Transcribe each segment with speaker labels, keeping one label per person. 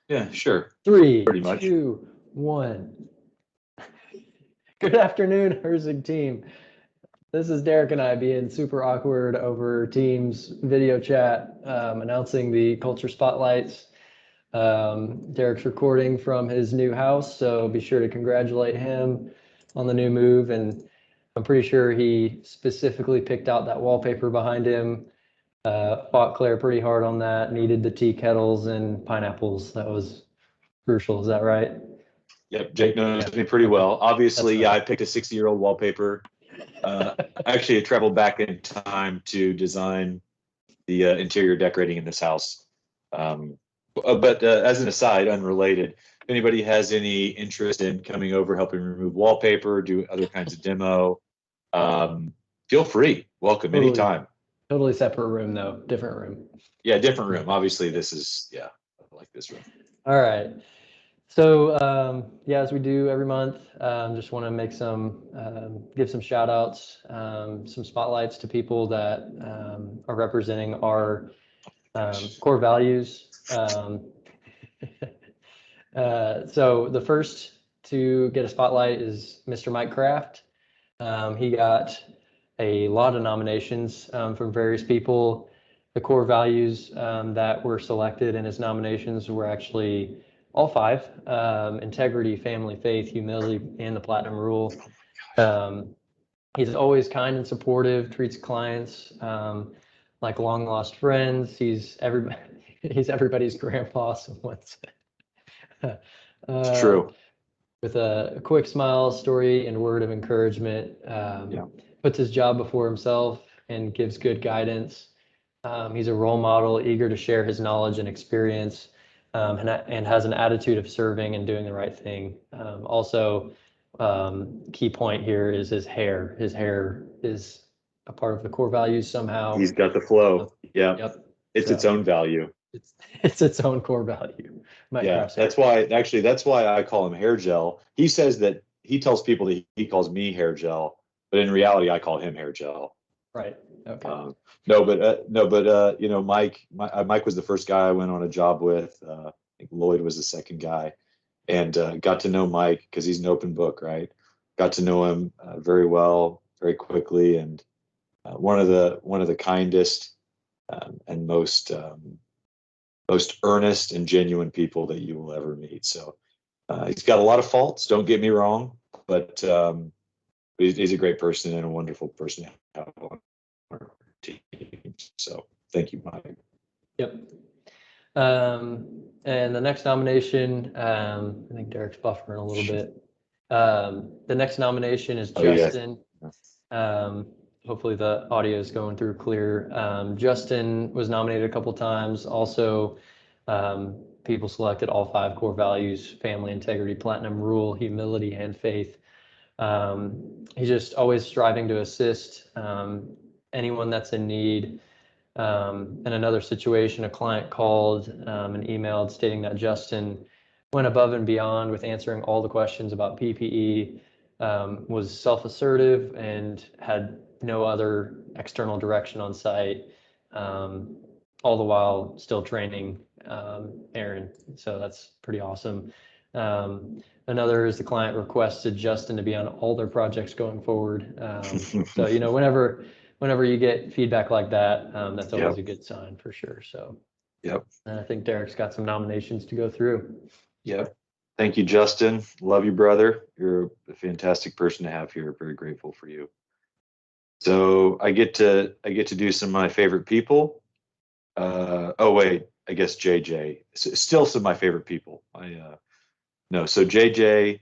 Speaker 1: Yeah, sure.
Speaker 2: Three,
Speaker 1: Pretty much.
Speaker 2: 2, 1. Good afternoon, Herzig team. This is Derek and I being super awkward over Teams video chat, announcing the Culture Spotlights. Derek's recording from his new house, so be sure to congratulate him on the new move. And I'm pretty sure he specifically picked out that wallpaper behind him. Fought Claire pretty hard on that, needed the tea kettles and pineapples. That was crucial. Is that right?
Speaker 1: Yep, Jake knows me pretty
Speaker 2: Okay,
Speaker 1: well.
Speaker 2: that's
Speaker 1: Obviously, yeah, I
Speaker 2: right.
Speaker 1: picked a 60-year-old wallpaper. Actually, I traveled back in time to design the interior decorating in this house. Um, but as an aside, unrelated, if anybody has any interest in coming over, helping remove wallpaper, do other kinds of demo, um, feel free. Welcome
Speaker 2: Totally,
Speaker 1: anytime.
Speaker 2: totally separate room though, different room.
Speaker 1: Yeah, different room. Obviously, this is, yeah, I like this room.
Speaker 2: All right. So yeah, as we do every month, just want to make give some shout outs, some spotlights to people that are representing our core values. So the first to get a spotlight is Mr. Mike Kraft. He got a lot of nominations from various people. The core values that were selected in his nominations were actually all five: integrity, family, faith, humility, and the platinum rule. Um, he's always kind and supportive, treats clients like long lost friends. He's everybody's grandpa. Someone said.
Speaker 1: It's
Speaker 2: uh,
Speaker 1: true.
Speaker 2: with a quick smile, story, and word of encouragement.
Speaker 1: Yeah.
Speaker 2: Puts his job before himself and gives good guidance. He's a role model, eager to share his knowledge and experience, and has an attitude of serving and doing the right thing. Also, key point here is his hair. His hair is a part of the core values somehow.
Speaker 1: He's got the flow. Yeah.
Speaker 2: Yep.
Speaker 1: It's its
Speaker 2: So
Speaker 1: own value.
Speaker 2: it's it's its own core value. Mike
Speaker 1: Yeah,
Speaker 2: Kraft's
Speaker 1: that's
Speaker 2: hair.
Speaker 1: why actually that's why I call him hair gel. He says that he tells people that he calls me hair gel, but in reality I call him hair gel.
Speaker 2: Right. Okay.
Speaker 1: Um, no, but you know, Mike was the first guy I went on a job with. I think Lloyd was the second guy, and got to know Mike because he's an open book, right? Got to know him very well, very quickly, and one of the kindest and most earnest and genuine people that you will ever meet. So he's got a lot of faults. Don't get me wrong, but he's a great person and a wonderful person to have on our team. So thank you, Mike.
Speaker 2: Yep. And the next nomination, I think Derek's buffering a little bit. The next nomination is
Speaker 1: Oh yes,
Speaker 2: Justin. Um, Hopefully the audio is going through clear. Justin was nominated a couple times. Also, people selected all five core values: family, integrity, platinum rule, humility, and faith. He's just always striving to assist anyone that's in need. In another situation, a client called and emailed stating that Justin went above and beyond with answering all the questions about PPE, was self-assertive, and had no other external direction on site, um, all the while still training Aaron. So that's pretty awesome. Another is the client requested Justin to be on all their projects going forward. So, whenever you get feedback like that, that's always
Speaker 1: yep,
Speaker 2: a good sign for sure. So
Speaker 1: yep,
Speaker 2: I think Derek's got some nominations to go through.
Speaker 1: yep. Thank you, Justin. Love you, brother. You're a fantastic person to have here. Very grateful for you. So I get to do some of my favorite people. Oh wait, I guess JJ. Still some of my favorite people. I no, so JJ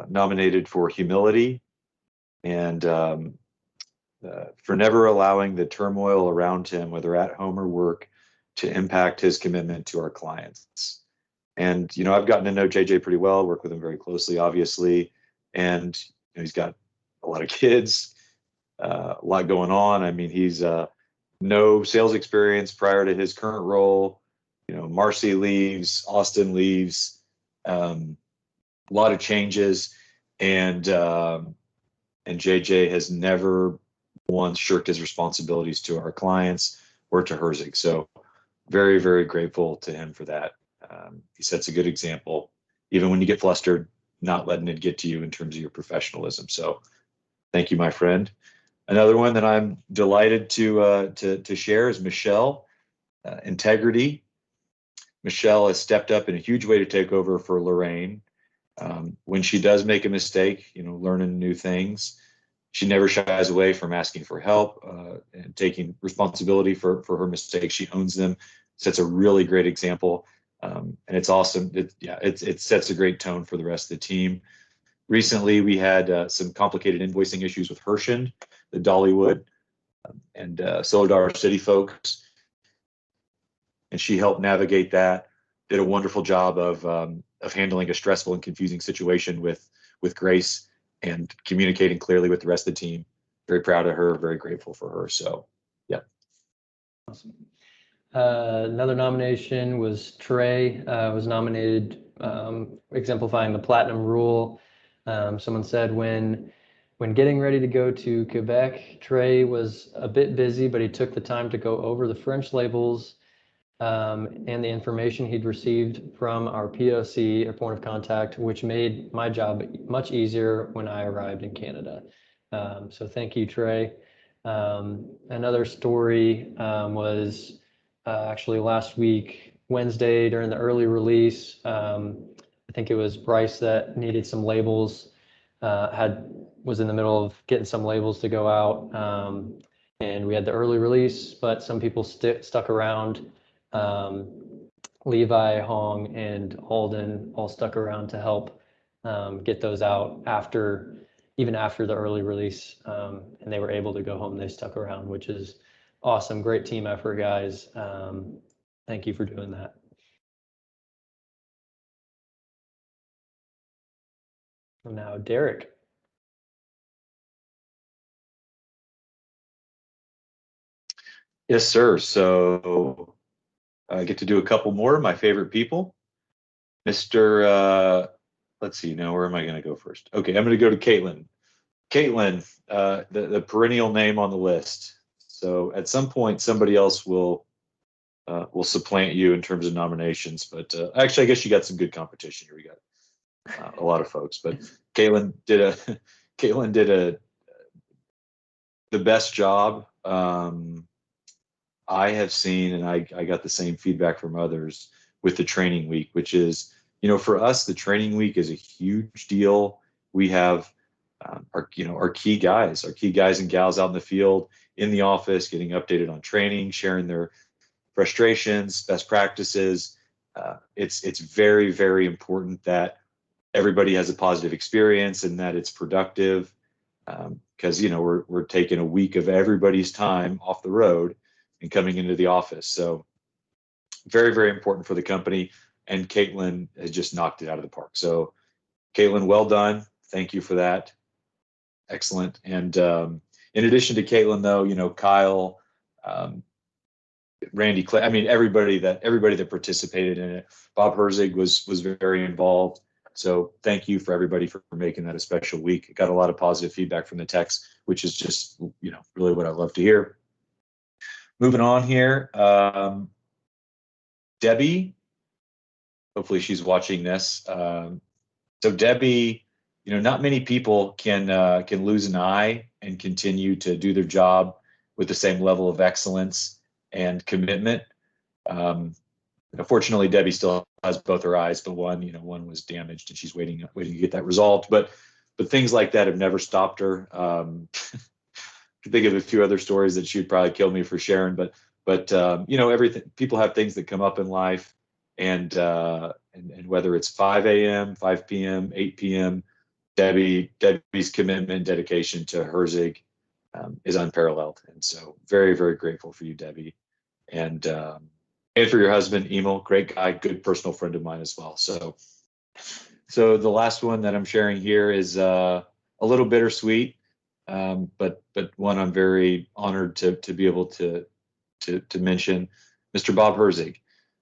Speaker 1: nominated for humility and for never allowing the turmoil around him, whether at home or work, to impact his commitment to our clients. And you know, I've gotten to know JJ pretty well, work with him very closely, obviously, and you know, he's got a lot of kids, a lot going on. I mean, he's no sales experience prior to his current role. You know, Marcy leaves, Austin leaves, a lot of changes, and JJ has never once shirked his responsibilities to our clients or to Herzig. So very, very grateful to him for that. He sets a good example, even when you get flustered, not letting it get to you in terms of your professionalism. So thank you, my friend. Another one that I'm delighted to share is Michelle, integrity. Michelle has stepped up in a huge way to take over for Lorraine. When she does make a mistake, learning new things, she never shies away from asking for help and taking responsibility for her mistakes. She owns them, sets a really great example, and it's awesome. It sets a great tone for the rest of the team. Recently, we had some complicated invoicing issues with Hershend, the Dollywood and Solidar City folks, and she helped navigate that. Did a wonderful job of handling a stressful and confusing situation with grace and communicating clearly with the rest of the team. Very proud of her, very grateful for her. So, yeah.
Speaker 2: Awesome. Another nomination was Trey, was nominated, exemplifying the platinum rule. Someone said when getting ready to go to Quebec, Trey was a bit busy, but he took the time to go over the French labels and the information he'd received from our POC, or point of contact, which made my job much easier when I arrived in Canada. So thank you, Trey. Another story was actually last week, Wednesday, during the early release. I think it was Bryce that needed some labels, was in the middle of getting some labels to go out. And we had the early release, but some people stuck around. Levi, Hong, and Alden all stuck around to help get those out even after the early release, and they were able to go home. They stuck around, which is awesome. Great team effort, guys. Thank you for doing that. And now, Derek.
Speaker 1: Yes, sir. So I get to do a couple more of my favorite people. Mr. Let's see, now where am I going to go first? Okay, I'm going to go to Caitlin. Caitlin, the perennial name on the list. So at some point, somebody else will supplant you in terms of nominations. But actually, I guess you got some good competition here. We got a lot of folks, but Caitlin did the best job I have seen, and I got the same feedback from others with the training week, which is, for us, the training week is a huge deal. We have our key guys and gals out in the field, in the office, getting updated on training, sharing their frustrations, best practices. It's very, very important that everybody has a positive experience and that it's productive, because we're taking a week of everybody's time off the road and coming into the office. So very, very important for the company. And Caitlin has just knocked it out of the park. So Caitlin, well done. Thank you for that. Excellent. And in addition to Caitlin, though, Kyle, Randy Clay, I mean, everybody that participated in it. Bob Herzig was very involved. So thank you for everybody for making that a special week. Got a lot of positive feedback from the techs, which is just, really what I love to hear. Moving on here, Debbie, hopefully she's watching this. So Debbie, not many people can lose an eye and continue to do their job with the same level of excellence and commitment. Fortunately, Debbie still has both her eyes, but one was damaged and she's waiting to get that resolved. But things like that have never stopped her. I can think of a few other stories that she'd probably kill me for sharing, but everything, people have things that come up in life, and whether it's 5 a.m., 5 p.m., 8 p.m., Debbie's commitment, dedication to Herzig is unparalleled. And so very, very grateful for you, Debbie. And for your husband, Emil, great guy, good personal friend of mine as well. So the last one that I'm sharing here is a little bittersweet, but one I'm very honored to be able to mention, Mr. Bob Herzig.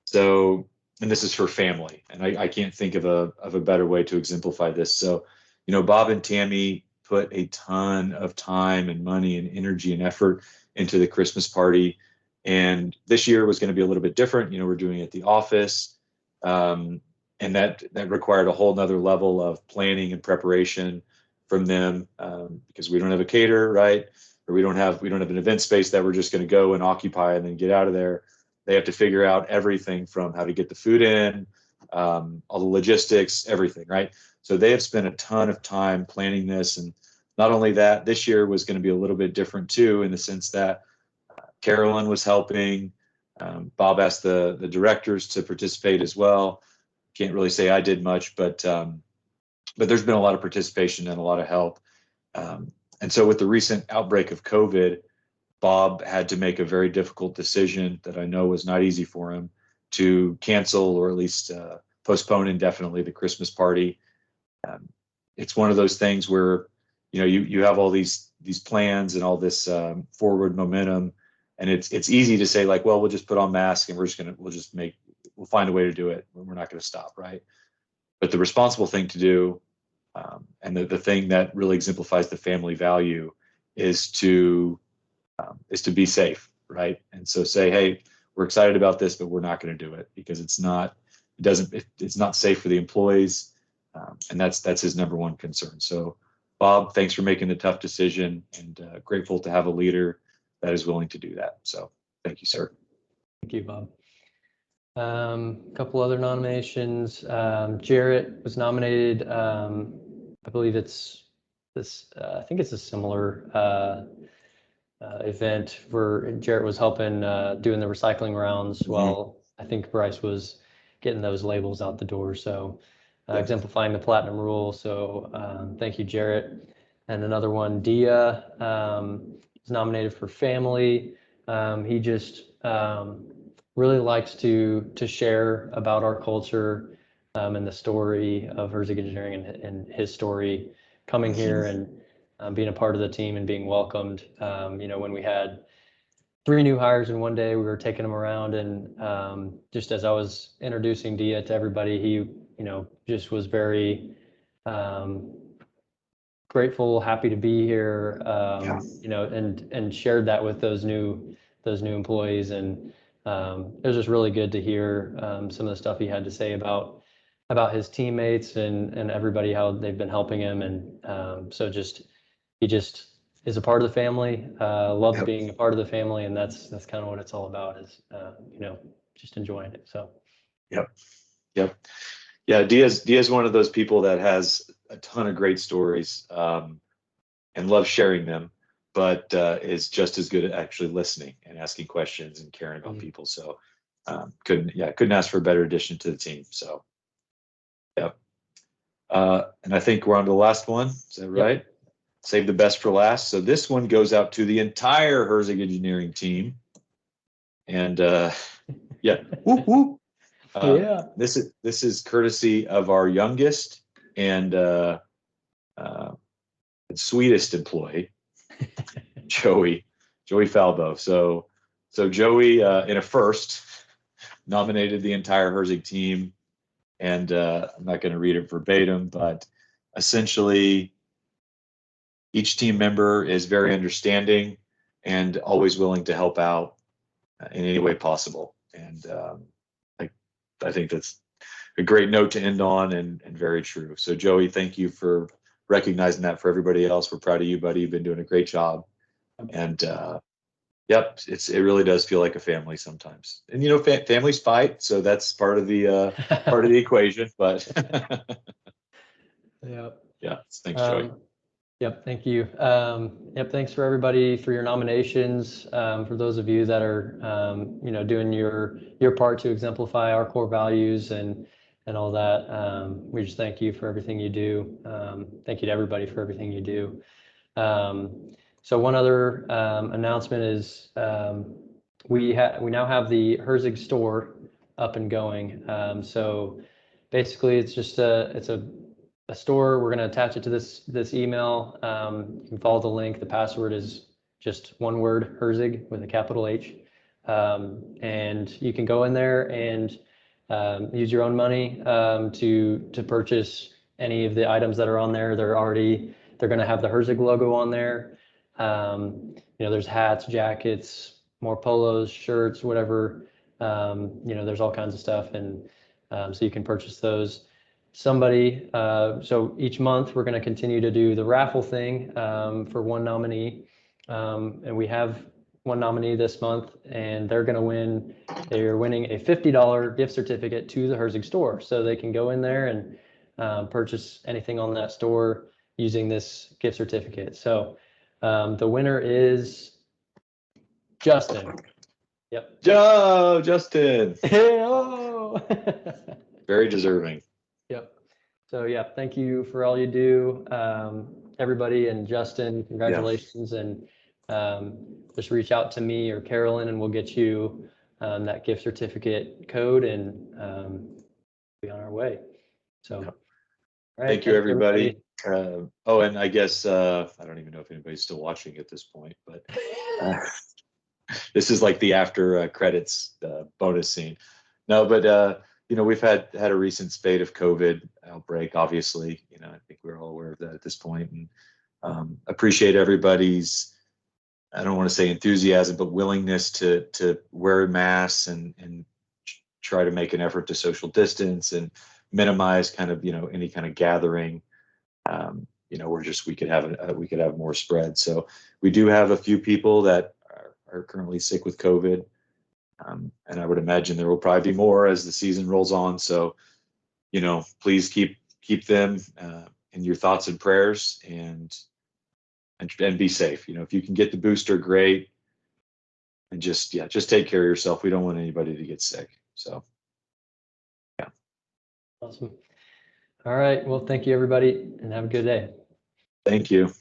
Speaker 1: So, and this is for family, and I can't think of a better way to exemplify this. So, Bob and Tammy put a ton of time and money and energy and effort into the Christmas party. And this year was going to be a little bit different. We're doing it at the office. And that required a whole nother level of planning and preparation from them, because we don't have a caterer, right? Or we don't have an event space that we're just going to go and occupy and then get out of there. They have to figure out everything from how to get the food in, all the logistics, everything, right? So they have spent a ton of time planning this. And not only that, this year was going to be a little bit different too, in the sense that Carolyn was helping. Bob asked the directors to participate as well. Can't really say I did much, but there's been a lot of participation and a lot of help. And so with the recent outbreak of COVID, Bob had to make a very difficult decision that I know was not easy for him, to cancel or at least postpone indefinitely the Christmas party. It's one of those things where, you have all these plans and all this forward momentum, and it's easy to say like, well, we'll just put on masks and we'll find a way to do it. We're not going to stop, right? But the responsible thing to do, and the thing that really exemplifies the family value, is to be safe, right? And so say, hey, we're excited about this, but we're not going to do it because it's not safe for the employees, and that's his number one concern. So, Bob, thanks for making the tough decision, and grateful to have a leader that is willing to do that. So, thank you, sir.
Speaker 2: Thank you, Bob. A couple other nominations. Jarrett was nominated. I believe it's this. I think it's a similar event where Jarrett was helping doing the recycling rounds, while I think Bryce was getting those labels out the door. So exemplifying the platinum rule. So thank you, Jarrett. And another one, Dia, was nominated for family. He just really likes to share about our culture and the story of Herzig Engineering, and his story coming here and being a part of the team and being welcomed. When we had 3 new hires in one day, we were taking them around, and just as I was introducing Dia to everybody, he just was very grateful, happy to be here, and shared that with those new employees. And it was just really good to hear some of the stuff he had to say about his teammates and everybody, how they've been helping him. And so he just is a part of the family, loves being a part of the family, and that's kind of what it's all about, is just enjoying it. So
Speaker 1: yeah, Dia's one of those people that has a ton of great stories, and loves sharing them, but is just as good at actually listening and asking questions and caring about people. So couldn't ask for a better addition to the team. So and I think we're on to the last one. Is that right? Yep. Save the best for last. So this one goes out to the entire Herzig Engineering team. And whoop, whoop. This is courtesy of our youngest and sweetest employee, Joey Falbo. So Joey, in a first, nominated the entire Herzig team, and I'm not going to read it verbatim, but essentially each team member is very understanding and always willing to help out in any way possible. And I think that's a great note to end on, and very true. So Joey, thank you for recognizing that for everybody else. We're proud of you, buddy. You've been doing a great job. And it really does feel like a family sometimes. And families fight, so that's part of the equation. But thanks, Joey.
Speaker 2: Thank you. Thanks for everybody for your nominations. For those of you that are doing your part to exemplify our core values and all that, we just thank you for everything you do. Thank you to everybody for everything you do. So one other announcement is we now have the Herzig store up and going. So basically, it's just a store. We're going to attach it to this email. You can follow the link. The password is just one word, Herzig, with a capital H. And you can go in there and use your own money to purchase any of the items that are on there. They're going to have the Herzig logo on there. There's hats, jackets, more polos, shirts, whatever. There's all kinds of stuff. And So you can purchase those. So each month we're going to continue to do the raffle thing for one nominee. And we have one nominee this month, and they're winning a $50 gift certificate to the Herzig store. So they can go in there and purchase anything on that store using this gift certificate. So the winner is Justin. Yep.
Speaker 1: Joe, Justin.
Speaker 2: Hey-oh.
Speaker 1: Very deserving.
Speaker 2: Yep. So yeah, thank you for all you do, everybody, and Justin, congratulations. And just reach out to me or Carolyn, and we'll get you that gift certificate code, and be on our way. So,
Speaker 1: Yep.
Speaker 2: all right,
Speaker 1: Thank you, everybody. Oh, and I guess I don't even know if anybody's still watching at this point, but this is like the after credits bonus scene. No, but we've had a recent spate of COVID outbreak. Obviously, I think we're all aware of that at this point, and appreciate everybody's, I don't want to say enthusiasm, but willingness to wear masks and try to make an effort to social distance and minimize kind of any kind of gathering. We could have more spread. So we do have a few people that are currently sick with COVID, and I would imagine there will probably be more as the season rolls on. So please keep them in your thoughts and prayers, and be safe. If you can get the booster, great. And just take care of yourself. We don't want anybody to get sick. So, yeah.
Speaker 2: Awesome. All right. Well, thank you, everybody, and have a good day.
Speaker 1: Thank you.